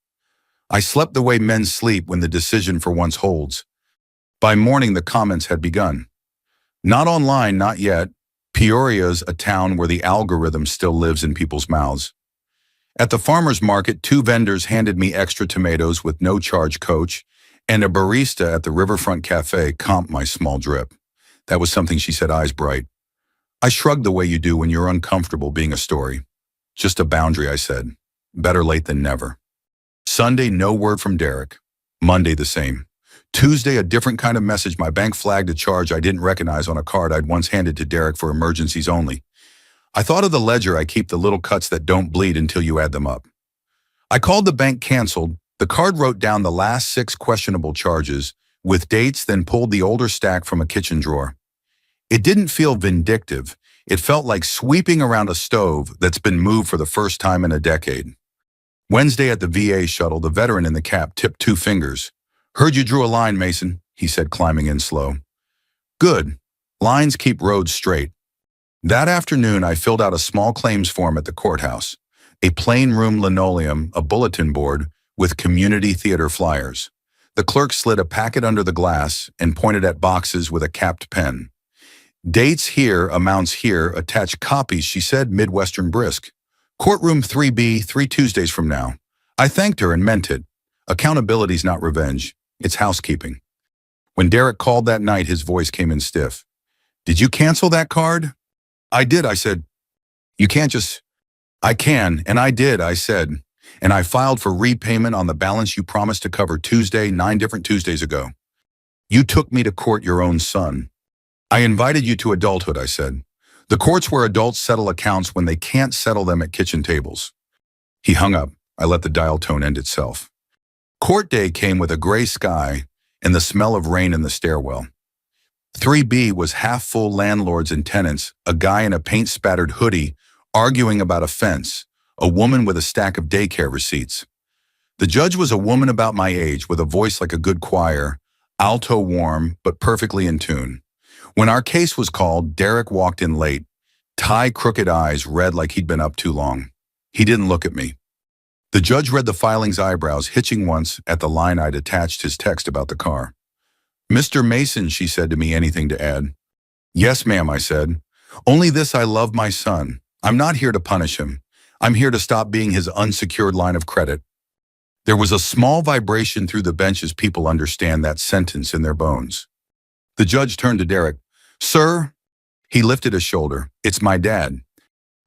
I slept the way men sleep when the decision for once holds. By morning, the comments had begun. Not online, not yet. Peoria's a town where the algorithm still lives in people's mouths. At the farmer's market, 2 vendors handed me extra tomatoes with no charge, coach, and a barista at the Riverfront Cafe comped my small drip. That was something she said, eyes bright. I shrugged the way you do when you're uncomfortable being a story. Just a boundary, I said. Better late than never. Sunday, no word from Derek. Monday, the same. Tuesday, a different kind of message. My bank flagged a charge I didn't recognize on a card I'd once handed to Derek for emergencies only. I thought of the ledger. I keep the little cuts that don't bleed until you add them up. I called the bank, canceled. The card wrote down the last 6 questionable charges with dates, then pulled the older stack from a kitchen drawer. It didn't feel vindictive. It felt like sweeping around a stove that's been moved for the first time in a decade. Wednesday at the VA shuttle, the veteran in the cap tipped 2 fingers. Heard you drew a line, Mason, he said, climbing in slow. Good. Lines keep roads straight. That afternoon, I filled out a small claims form at the courthouse. A plain room linoleum, a bulletin board with community theater flyers. The clerk slid a packet under the glass and pointed at boxes with a capped pen. Dates here, amounts here, attached copies, she said, Midwestern brisk. Courtroom 3B, 3 Tuesdays from now. I thanked her and meant it. Accountability's not revenge. It's housekeeping. When Derek called that night, his voice came in stiff. Did you cancel that card? I did, I said. You can't just... I can, and I did, I said. And I filed for repayment on the balance you promised to cover Tuesday, 9 different Tuesdays ago. You took me to court your own son. I invited you to adulthood, I said. The court's where adults settle accounts when they can't settle them at kitchen tables. He hung up. I let the dial tone end itself. Court day came with a gray sky and the smell of rain in the stairwell. 3B was half full, landlords and tenants, a guy in a paint-spattered hoodie arguing about a fence, a woman with a stack of daycare receipts. The judge was a woman about my age with a voice like a good choir, alto warm but perfectly in tune. When our case was called, Derek walked in late, tie crooked eyes red like he'd been up too long. He didn't look at me. The judge read the filing's eyebrows, hitching once at the line I'd attached his text about the car. Mr. Mason, she said to me, anything to add? Yes, ma'am, I said. Only this, I love my son. I'm not here to punish him. I'm here to stop being his unsecured line of credit. There was a small vibration through the bench as people understand that sentence in their bones. The judge turned to Derek. Sir? He lifted a shoulder. It's my dad.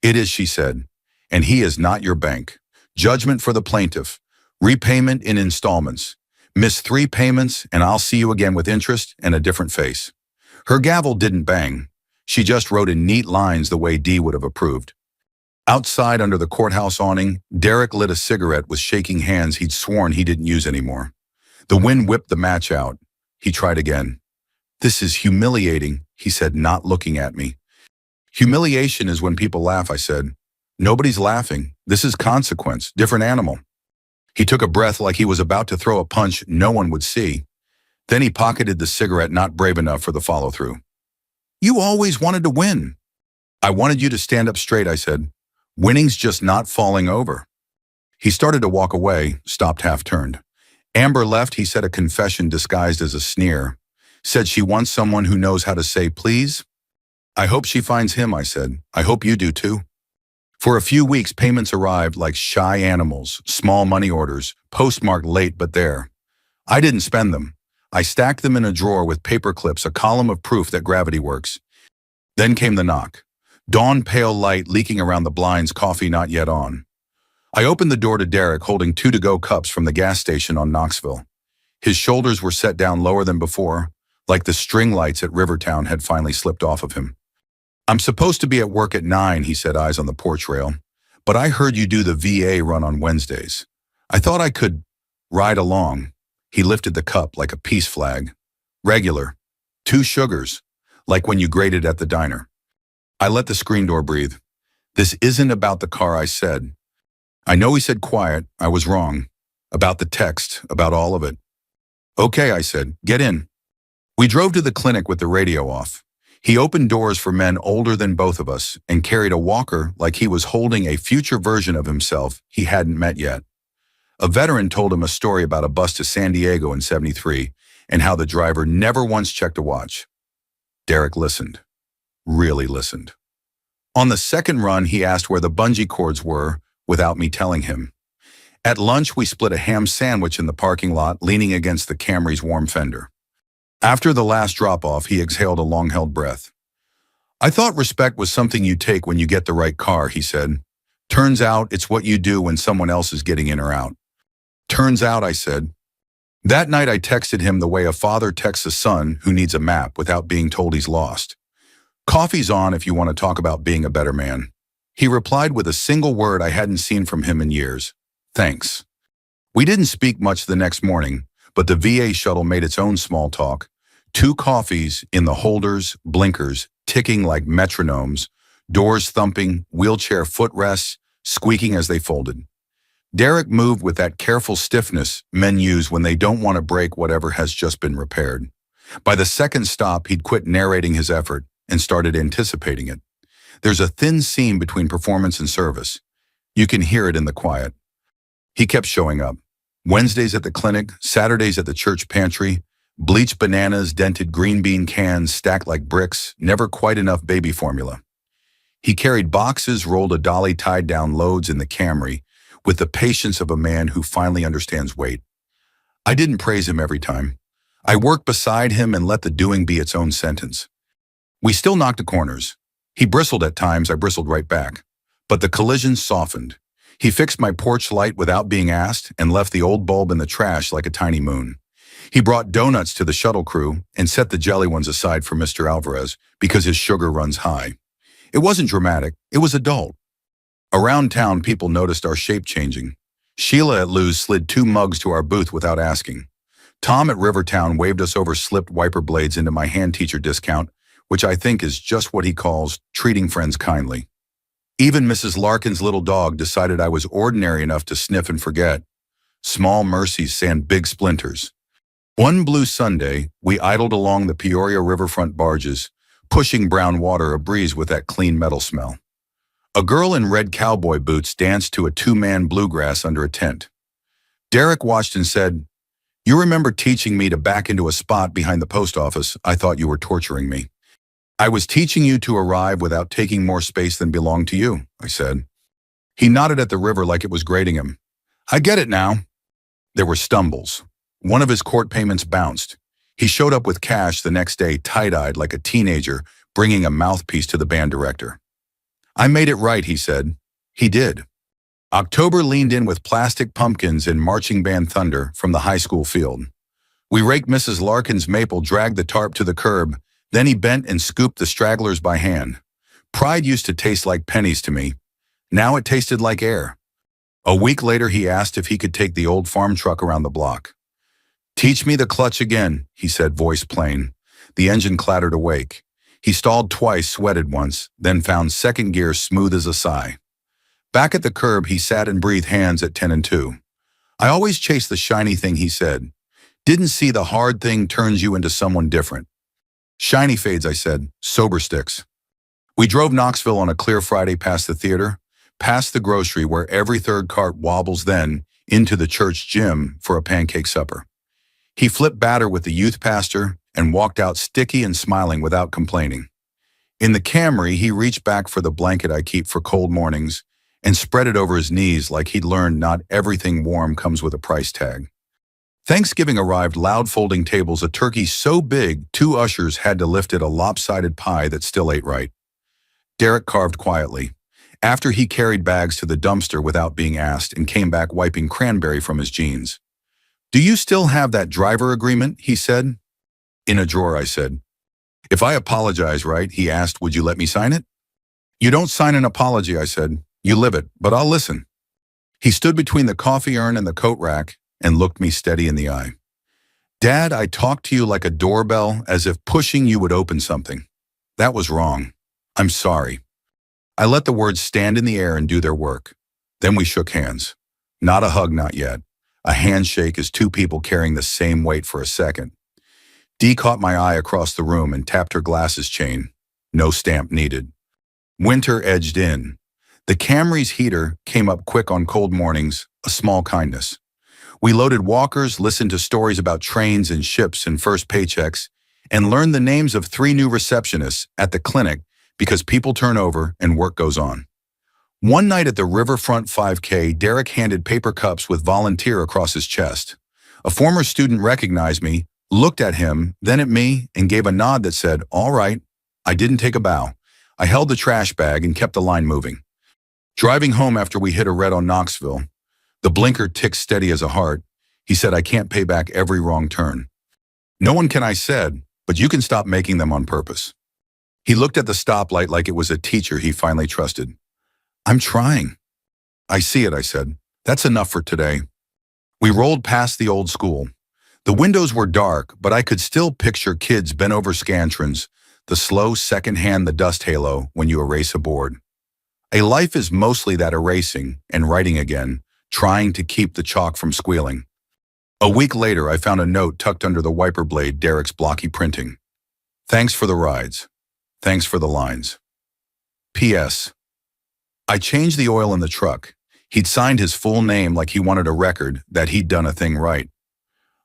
It is, she said. And he is not your bank. Judgment for the plaintiff. Repayment in installments. Miss 3 payments and I'll see you again with interest and a different face. Her gavel didn't bang. She just wrote in neat lines the way Dee would have approved. Outside under the courthouse awning, Derek lit a cigarette with shaking hands he'd sworn he didn't use anymore. The wind whipped the match out. He tried again. This is humiliating, he said, not looking at me. Humiliation is when people laugh, I said. Nobody's laughing. This is consequence, different animal. He took a breath like he was about to throw a punch no one would see. Then he pocketed the cigarette, not brave enough for the follow-through. You always wanted to win. I wanted you to stand up straight, I said. Winning's just not falling over. He started to walk away, stopped half-turned. Amber left, he said, a confession disguised as a sneer. Said she wants someone who knows how to say please. I hope she finds him, I said. I hope you do too. For a few weeks, payments arrived like shy animals, small money orders, postmarked late but there. I didn't spend them. I stacked them in a drawer with paper clips, a column of proof that gravity works. Then came the knock. Dawn pale light leaking around the blinds, coffee not yet on. I opened the door to Derek holding two to-go cups from the gas station on Knoxville. His shoulders were set down lower than before, like the string lights at Rivertown had finally slipped off of him. "I'm supposed to be at work at 9, he said, eyes on the porch rail. "But I heard you do the VA run on Wednesdays. I thought I could ride along." He lifted the cup like a peace flag. "Regular. 2 sugars, like when you graded at the diner." I let the screen door breathe. "This isn't about the car," I said. "I know," he said quiet. "I was wrong. About the text, about all of it." "Okay," I said. "Get in." We drove to the clinic with the radio off. He opened doors for men older than both of us and carried a walker like he was holding a future version of himself he hadn't met yet. A veteran told him a story about a bus to San Diego in '73 and how the driver never once checked a watch. Derek listened. Really listened. On the second run, he asked where the bungee cords were without me telling him. At lunch, we split a ham sandwich in the parking lot, leaning against the Camry's warm fender. After the last drop-off, he exhaled a long-held breath. "I thought respect was something you take when you get the right car," he said. "Turns out it's what you do when someone else is getting in or out." "Turns out," I said. That night, I texted him the way a father texts a son who needs a map without being told he's lost. "Coffee's on if you want to talk about being a better man." He replied with a single word I hadn't seen from him in years. "Thanks." We didn't speak much the next morning, but the VA shuttle made its own small talk. 2 coffees in the holders, blinkers, ticking like metronomes, doors thumping, wheelchair footrests, squeaking as they folded. Derek moved with that careful stiffness men use when they don't want to break whatever has just been repaired. By the second stop, he'd quit narrating his effort and started anticipating it. There's a thin seam between performance and service. You can hear it in the quiet. He kept showing up. Wednesdays at the clinic, Saturdays at the church pantry, bleached bananas, dented green bean cans stacked like bricks, never quite enough baby formula. He carried boxes, rolled a dolly, tied down loads in the Camry, with the patience of a man who finally understands weight. I didn't praise him every time. I worked beside him and let the doing be its own sentence. We still knocked the corners. He bristled at times, I bristled right back. But the collisions softened. He fixed my porch light without being asked and left the old bulb in the trash like a tiny moon. He brought donuts to the shuttle crew and set the jelly ones aside for Mr. Alvarez because his sugar runs high. It wasn't dramatic, it was adult. Around town, people noticed our shape changing. Sheila at Lou's slid 2 mugs to our booth without asking. Tom at Rivertown waved us over slipped wiper blades into my hand teacher discount, which I think is just what he calls treating friends kindly. Even Mrs. Larkin's little dog decided I was ordinary enough to sniff and forget. Small mercies sand big splinters. One blue Sunday, we idled along the Peoria riverfront barges, pushing brown water abreeze with that clean metal smell. A girl in red cowboy boots danced to a 2-man bluegrass under a tent. Derek watched and said, "You remember teaching me to back into a spot behind the post office? I thought you were torturing me." "I was teaching you to arrive without taking more space than belonged to you," I said. He nodded at the river like it was grating him. "I get it now." There were stumbles. One of his court payments bounced. He showed up with cash the next day, tight-eyed like a teenager, bringing a mouthpiece to the band director. "I made it right," he said. He did. October leaned in with plastic pumpkins and marching band thunder from the high school field. We raked Mrs. Larkin's maple, dragged the tarp to the curb, then he bent and scooped the stragglers by hand. Pride used to taste like pennies to me. Now it tasted like air. A week later, he asked if he could take the old farm truck around the block. "Teach me the clutch again," he said, voice plain. The engine clattered awake. He stalled twice, sweated once, then found second gear smooth as a sigh. Back at the curb, he sat and breathed hands at 10 and 2. "I always chase the shiny thing," he said. "Didn't see the hard thing turns you into someone different." "Shiny fades," I said. "Sober sticks." We drove Knoxville on a clear Friday past the theater, past the grocery where every third cart wobbles, then into the church gym for a pancake supper. He flipped batter with the youth pastor and walked out sticky and smiling without complaining. In the Camry, he reached back for the blanket I keep for cold mornings and spread it over his knees like he'd learned not everything warm comes with a price tag. Thanksgiving arrived, loud folding tables, a turkey so big 2 ushers had to lift it, a lopsided pie that still ate right. Derek carved quietly. After he carried bags to the dumpster without being asked and came back wiping cranberry from his jeans. "Do you still have that driver agreement?" he said. "In a drawer," I said. "If I apologize, right?" he asked. "Would you let me sign it?" "You don't sign an apology," I said. "You live it, but I'll listen." He stood between the coffee urn and the coat rack and looked me steady in the eye. "Dad, I talked to you like a doorbell, as if pushing you would open something. That was wrong. I'm sorry." I let the words stand in the air and do their work. Then we shook hands. Not a hug, not yet. A handshake is two people carrying the same weight for a second. Dee caught my eye across the room and tapped her glasses chain. No stamp needed. Winter edged in. The Camry's heater came up quick on cold mornings, a small kindness. We loaded walkers, listened to stories about trains and ships and first paychecks, and learned the names of 3 new receptionists at the clinic because people turn over and work goes on. One night at the Riverfront 5K, Derek handed paper cups with volunteer across his chest. A former student recognized me, looked at him, then at me, and gave a nod that said, "All right." I didn't take a bow. I held the trash bag and kept the line moving. Driving home after we hit a red on Knoxville, the blinker ticked steady as a heart. He said, "I can't pay back every wrong turn." "No one can," I said, "but you can stop making them on purpose." He looked at the stoplight like it was a teacher he finally trusted. "I'm trying." "I see it," I said. "That's enough for today." We rolled past the old school. The windows were dark, but I could still picture kids bent over scantrons, the slow second hand, the dust halo when you erase a board. A life is mostly that erasing and writing again, trying to keep the chalk from squealing. A week later, I found a note tucked under the wiper blade, Derek's blocky printing. "Thanks for the rides. Thanks for the lines. P.S. I changed the oil in the truck. He'd signed his full name like he wanted a record that he'd done a thing right.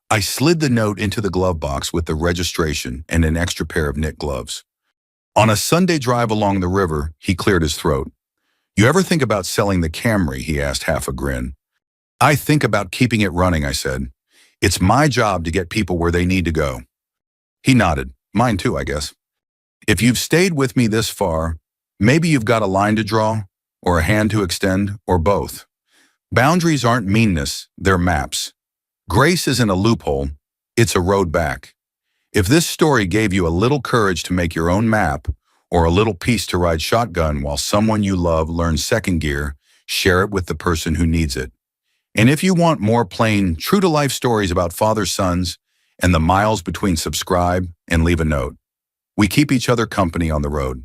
I slid the note into the glove box with the registration and an extra pair of knit gloves. On a Sunday drive along the river, he cleared his throat. "You ever think about selling the Camry?" he asked, half a grin. "I think about keeping it running," I said. "It's my job to get people where they need to go." He nodded. "Mine too, I guess." If you've stayed with me this far, maybe you've got a line to draw, or a hand to extend, or both. Boundaries aren't meanness, they're maps. Grace isn't a loophole, it's a road back. If this story gave you a little courage to make your own map, or a little peace to ride shotgun while someone you love learns second gear, share it with the person who needs it. And if you want more plain, true-to-life stories about father-sons and the miles between, subscribe and leave a note. We keep each other company on the road.